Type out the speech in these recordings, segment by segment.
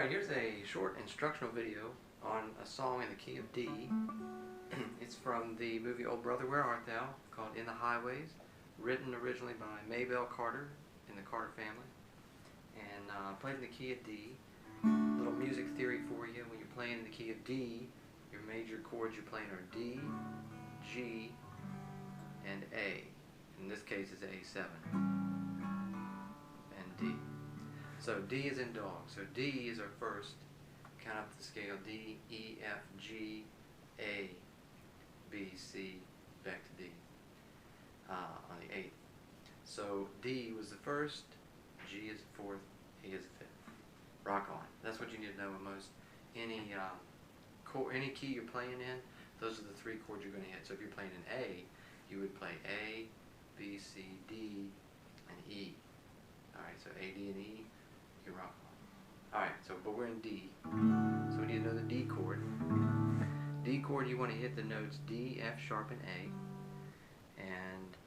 Alright, here's a short instructional video on a song in the key of D. It's from the movie Old Brother, Where Art Thou? Called In the Highways, written originally by Maybelle Carter in the Carter family, and played in the key of D. Little music theory for you: when you're playing in the key of D, your major chords you're playing are D, G, and A. In this case it's A7 and D. So D is in dog. So D is our first. Count up the scale: D, E, F, G, A, B, C, back to D on the 8th. So D was the first, G is the 4th, A is the 5th. Rock on. That's what you need to know most. Any key you're playing in, those are the 3 chords you're going to hit. So if you're playing in A, you would play A, B, C, D, and E. Alright, so A, D, and E, you rock on. Alright, but we're in D. So we need to know the D chord. D chord, you want to hit the notes D, F sharp, and A. And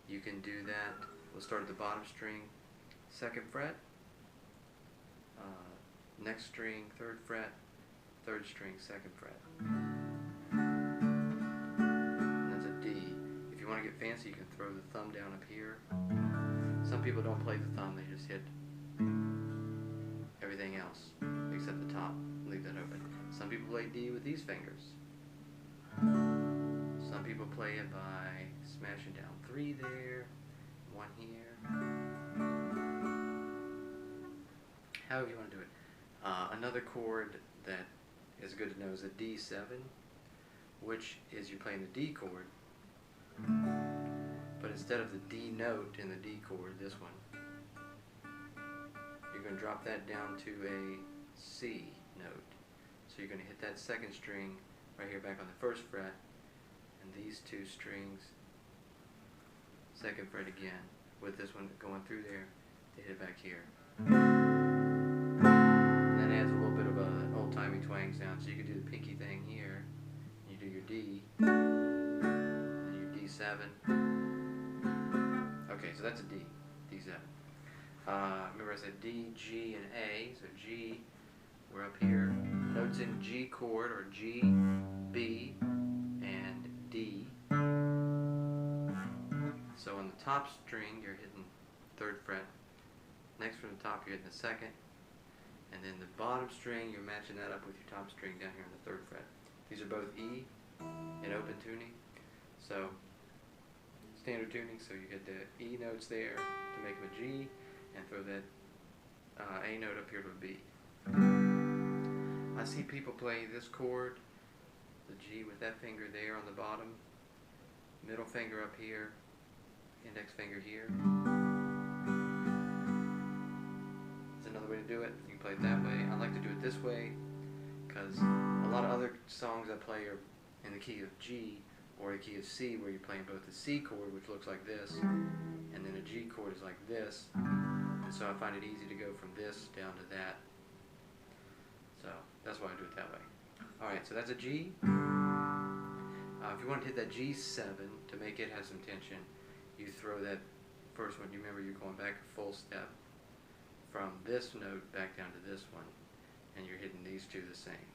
you can do that. We'll start at the bottom string, 2nd fret. Next string, 3rd fret. 3rd string, 2nd fret. And that's a D. If you want to get fancy, you can throw the thumb down up here. Some people don't play the thumb, they just hit everything else except the top. Leave that open. Some people play D with these fingers. Some people play it by smashing down 3 there, 1 here. However you want to do it. Another chord that is good to know is a D7, which is you're playing the D chord, but instead of the D note in the D chord, this one, you're going to drop that down to a C note. So you're going to hit that 2nd string right here back on the 1st fret, and these 2 strings, 2nd fret again, with this one going through there, to hit it back here. And that adds a little bit of an old-timey twang sound, so you can do the pinky thing here, you do your D, and your D7. Okay, so that's a D, D7. Remember I said D, G, and A, so G, we're up here. Notes in G chord, or G, B, and D. So on the top string, you're hitting 3rd fret. Next from the top, you're hitting the 2nd. And then the bottom string, you're matching that up with your top string down here on the 3rd fret. These are both E in open tuning. So standard tuning, so you get the E notes there to make them a G, and throw that A note up here to a B. I see people play this chord, the G, with that finger there on the bottom, middle finger up here, index finger here. That's another way to do it. You can play it that way. I like to do it this way because a lot of other songs I play are in the key of G or the key of C, where you're playing both the C chord, which looks like this, and then a G chord is like this. And so I find it easy to go from this down to that. So that's why I do it that way. Alright, so that's a G. If you want to hit that G7 to make it have some tension, you throw that first one. You remember you're going back a full step from this note back down to this one, and you're hitting these 2 the same.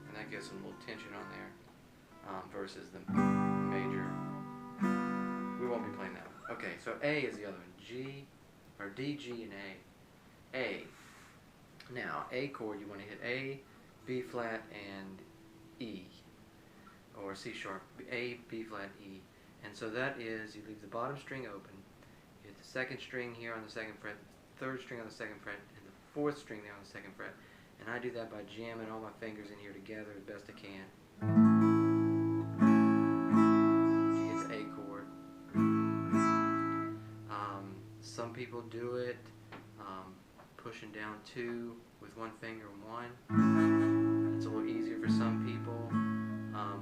And that gives some little tension on there versus the major. We won't be playing that one. Okay, so A is the other one. G, or D, G, and A. A. Now, A chord, you want to hit A, B flat, and E. Or C sharp. A, B flat, E. And so that is, you leave the bottom string open, you hit the 2nd string here on the 2nd fret, 3rd string on the 2nd fret, and the 4th string there on the 2nd fret. And I do that by jamming all my fingers in here together as best I can. It's A chord. Some people do it pushing down 2 with 1 finger and 1. It's a little easier for some people.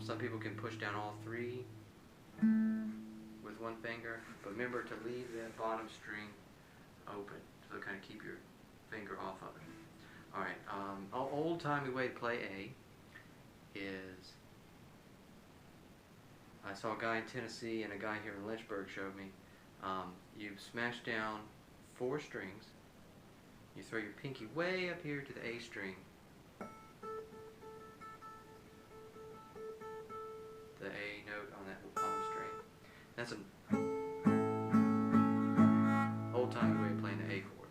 Some people can push down all 3 with 1 finger, but remember to leave that bottom string open, so kind of keep your finger off of it. Alright, old-timey way to play A is I saw a guy in Tennessee and a guy here in Lynchburg showed me. you smash down 4 strings. You throw your pinky way up here to the A string. The A note on that palm string. That's an old-timey way of playing the A chord.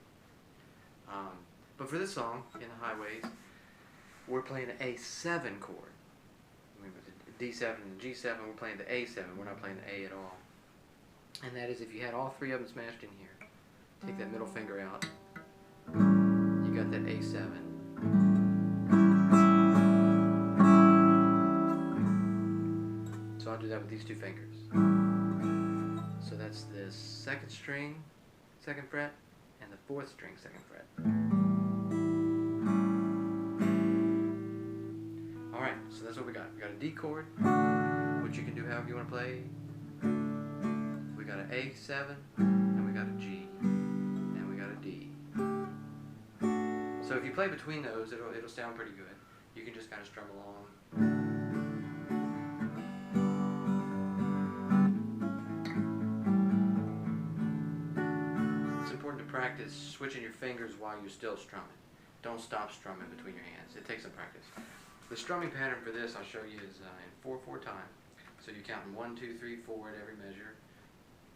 But for this song, in the highways, we're playing the A7 chord. Remember the D7 and the G7, we're playing the A7. We're not playing the A at all. And that is if you had all 3 of them smashed in here. Take that middle finger out. You got that A7. So I'll do that with these 2 fingers. So that's the 2nd string, 2nd fret, and the 4th string, 2nd fret. Alright, so that's what we got. We got a D chord, which you can do however you want to play. We got an A7, and we got a G, and we got a D. So if you play between those, it'll sound pretty good. You can just kind of strum along. It's important to practice switching your fingers while you're still strumming. Don't stop strumming between your hands. It takes some practice. The strumming pattern for this I'll show you is in 4/4 time. So you're counting 1, 2, 3, 4 at every measure.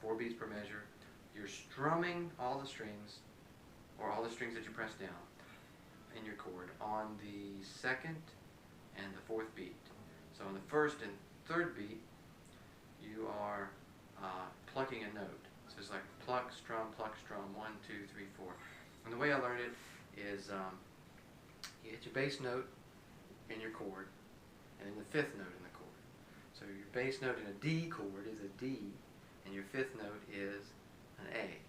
4 beats per measure. You're strumming all the strings, or all the strings that you press down in your chord, on the 2nd and the 4th beat. So on the 1st and 3rd beat, you are plucking a note. So it's like pluck, strum, 1, 2, 3, 4. And the way I learned it is you hit your bass note in your chord, and then the 5th note in the chord. So your bass note in a D chord is a D, and your 5th note is an A,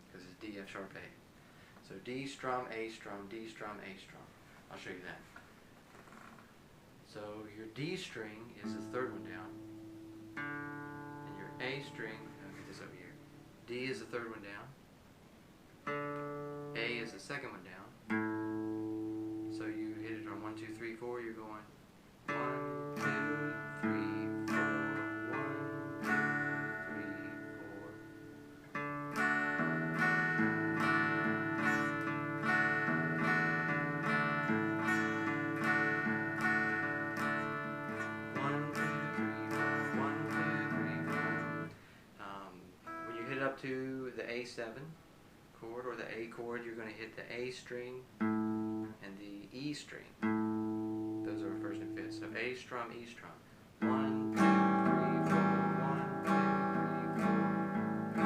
because it's D, F sharp, A. So D strum, A strum, D strum, A strum. I'll show you that. So your D string is the 3rd one down, and your A string, I'll get this over here. D is the 3rd one down, A is the 2nd one down. So you hit it on 1, 2, 3, 4. You're going 1, 2, 3, 4. 1, 2, 3, 4. 1, 2, 3, 4. 1, 2, 3, 4. When you hit it up to the A7 chord or the A chord, you're going to hit the A string and the E string. Those are 1st and 5th. So A strum, E strum. 1, 2, 3, 4. 1, 2, 3, 4.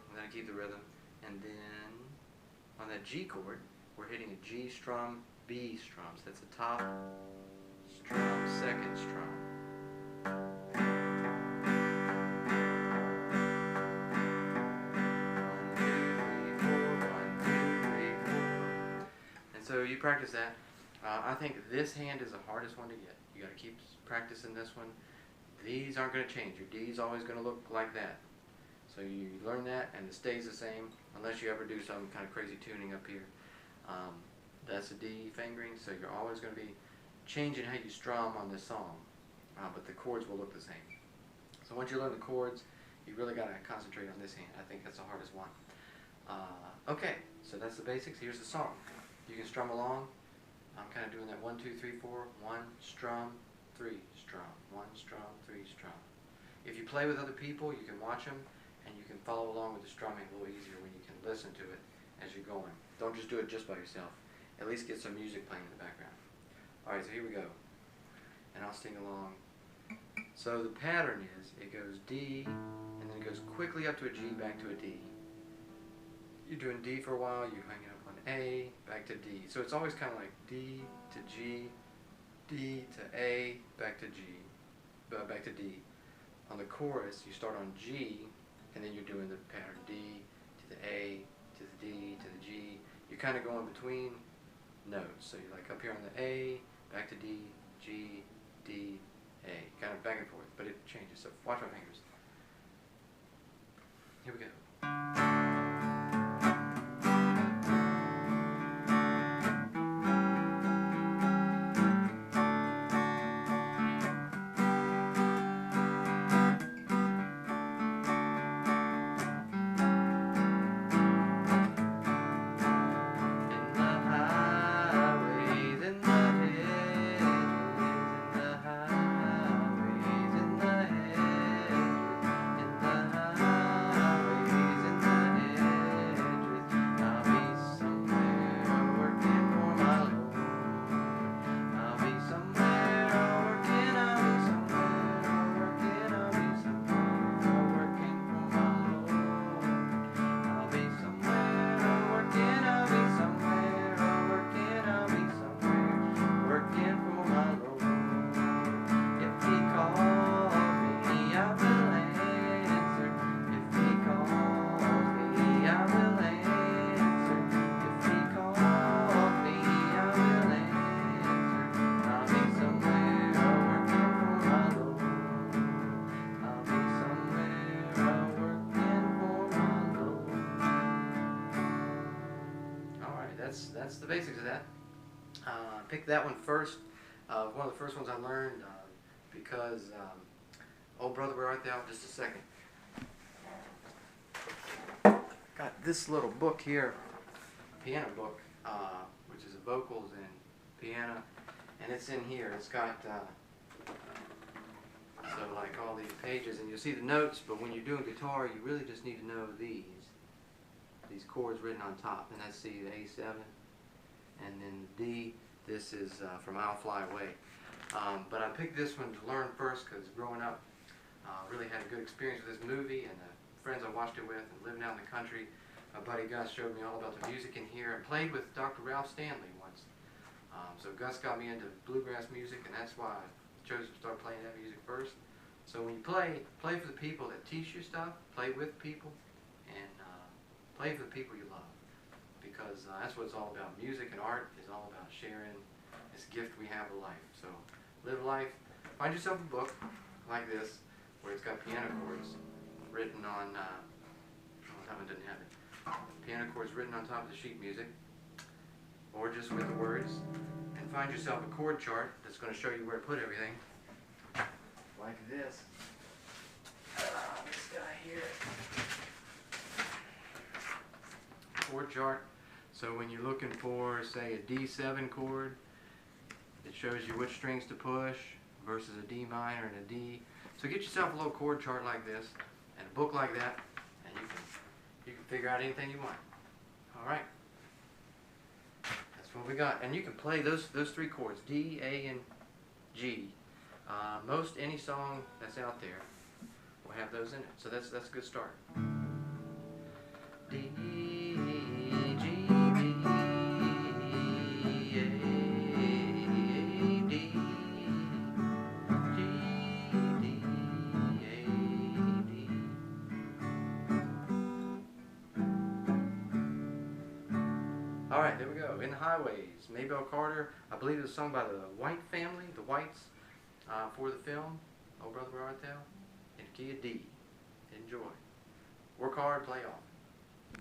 And then I keep the rhythm. And then on that G chord, we're hitting a G strum, B strum. So that's the top strum, 2nd strum. So you practice that. I think this hand is the hardest one to get. You got to keep practicing this one. These aren't going to change. Your D is always going to look like that. So you learn that, and it stays the same unless you ever do some kind of crazy tuning up here. That's a D fingering, so you're always going to be changing how you strum on this song, but the chords will look the same. So once you learn the chords, you really got to concentrate on this hand. I think that's the hardest one. Okay, so that's the basics. Here's the song. You can strum along. I'm kind of doing that 1, 2, 3, 4. 1 strum, 3 strum. 1 strum, 3 strum. If you play with other people, you can watch them, and you can follow along with the strumming a little easier when you can listen to it as you're going. Don't just do it just by yourself. At least get some music playing in the background. Alright, so here we go. And I'll sing along. So the pattern is, it goes D, and then it goes quickly up to a G, back to a D. You're doing D for a while, you're hanging up on A, back to D. So it's always kind of like D to G, D to A, back to G, back to D. On the chorus, you start on G, and then you're doing the pattern D to the A, to the D, to the G. You're kind of going between notes. So you're like up here on the A, back to D, G, D, A. Kind of back and forth, but it changes. So watch my fingers. Here we go. that's the basics of that. I picked that one first. One of the first ones I learned because, oh brother, where art thou? Just a second. Got this little book here, piano book, which is vocals and piano, and it's in here. It's got so like all these pages, and you'll see the notes. But when you're doing guitar, you really just need to know these chords written on top, and that's C, the A7, and then the D. This is from I'll Fly Away. But I picked this one to learn first because growing up, really had a good experience with this movie, and the friends I watched it with, and living out in the country. My buddy Gus showed me all about the music in here, and played with Dr. Ralph Stanley once. So Gus got me into bluegrass music, and that's why I chose to start playing that music first. So when you play for the people that teach you stuff, play with people, and play for the people you love. Because that's what it's all about. Music and art is all about sharing this gift we have of life. So live life. Find yourself a book like this, where it's got piano chords written on, well, that one didn't have it. Piano chords written on top of the sheet music, or just with the words. And find yourself a chord chart that's going to show you where to put everything. Like this. This guy here. Chord chart. So when you're looking for, say, a D7 chord, it shows you which strings to push versus a D minor and a D. So get yourself a little chord chart like this and a book like that, and you can figure out anything you want. All right. That's what we got. And you can play those three chords, D, A, and G. Most any song that's out there will have those in it. So that's a good start. D, G, B, A, D, G, D, A, D. All right, there we go. In the Highways, Maybelle Carter. I believe it was sung by the White family, the Whites, for the film. Oh brother, where art thou? In the key of D. Enjoy. Work hard, play off.